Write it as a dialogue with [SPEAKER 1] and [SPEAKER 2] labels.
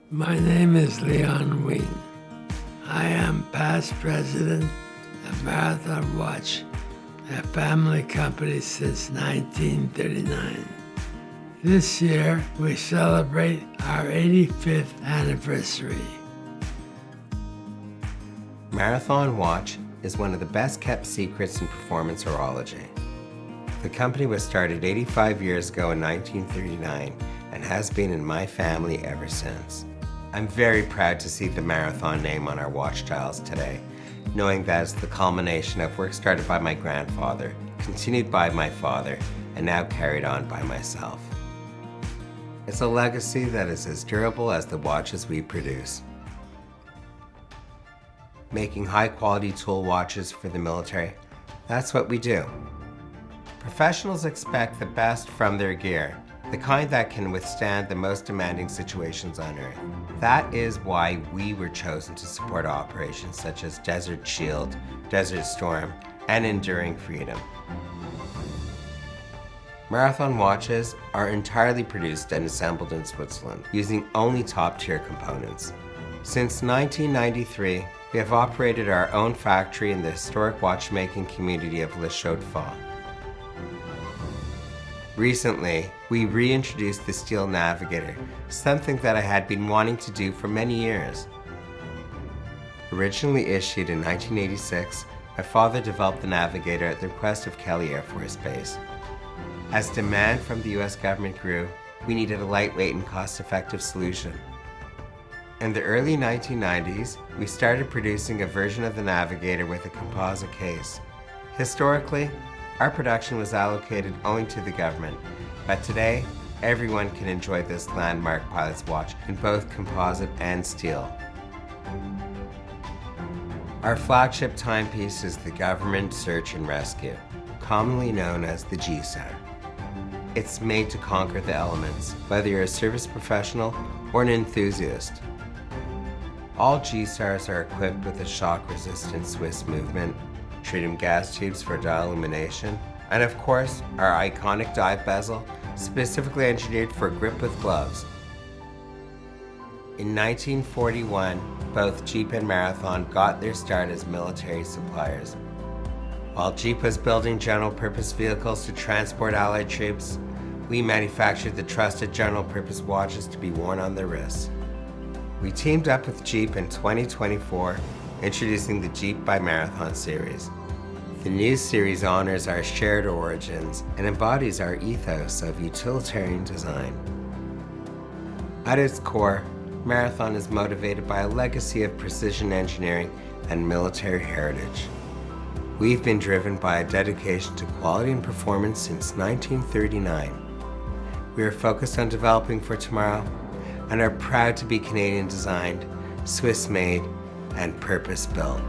[SPEAKER 1] My name is Leon Wien. I am past president of Marathon Watch, a family company since 1939. This year, we celebrate our 85th anniversary.
[SPEAKER 2] Marathon Watch is one of the best kept secrets in performance horology. The company was started 85 years ago in 1939 and has been in my family ever since. I'm very proud to see the Marathon name on our watch dials today, knowing that it's the culmination of work started by my grandfather, continued by my father, and now carried on by myself. It's a legacy that is as durable as the watches we produce. Making high-quality tool watches for the military, that's what we do. Professionals expect the best from their gear, the kind that can withstand the most demanding situations on Earth. That is why we were chosen to support operations such as Desert Shield, Desert Storm, and Enduring Freedom. Marathon watches are entirely produced and assembled in Switzerland, using only top-tier components. Since 1993, we have operated our own factory in the historic watchmaking community of Chaux-de-Fonds. Recently, we reintroduced the steel navigator, something that I had been wanting to do for many years. Originally issued in 1986, my father developed the navigator at the request of Kelly Air Force Base. As demand from the US government grew, we needed a lightweight and cost-effective solution. In the early 1990s, we started producing a version of the navigator with a composite case. Historically, our production was allocated only to the government, but today, everyone can enjoy this landmark pilot's watch in both composite and steel. Our flagship timepiece is the Government Search and Rescue, commonly known as the G-SAR. It's made to conquer the elements, whether you're a service professional or an enthusiast. All G-SARs are equipped with a shock-resistant Swiss movement, tritium gas tubes for dial illumination, and of course, our iconic dive bezel, specifically engineered for grip with gloves. In 1941, both Jeep and Marathon got their start as military suppliers. While Jeep was building general-purpose vehicles to transport Allied troops, we manufactured the trusted general-purpose watches to be worn on their wrists. We teamed up with Jeep in 2024, introducing the Jeep by Marathon series. The new series honors our shared origins and embodies our ethos of utilitarian design. At its core, Marathon is motivated by a legacy of precision engineering and military heritage. We've been driven by a dedication to quality and performance since 1939. We are focused on developing for tomorrow and are proud to be Canadian designed, Swiss made, and purpose built.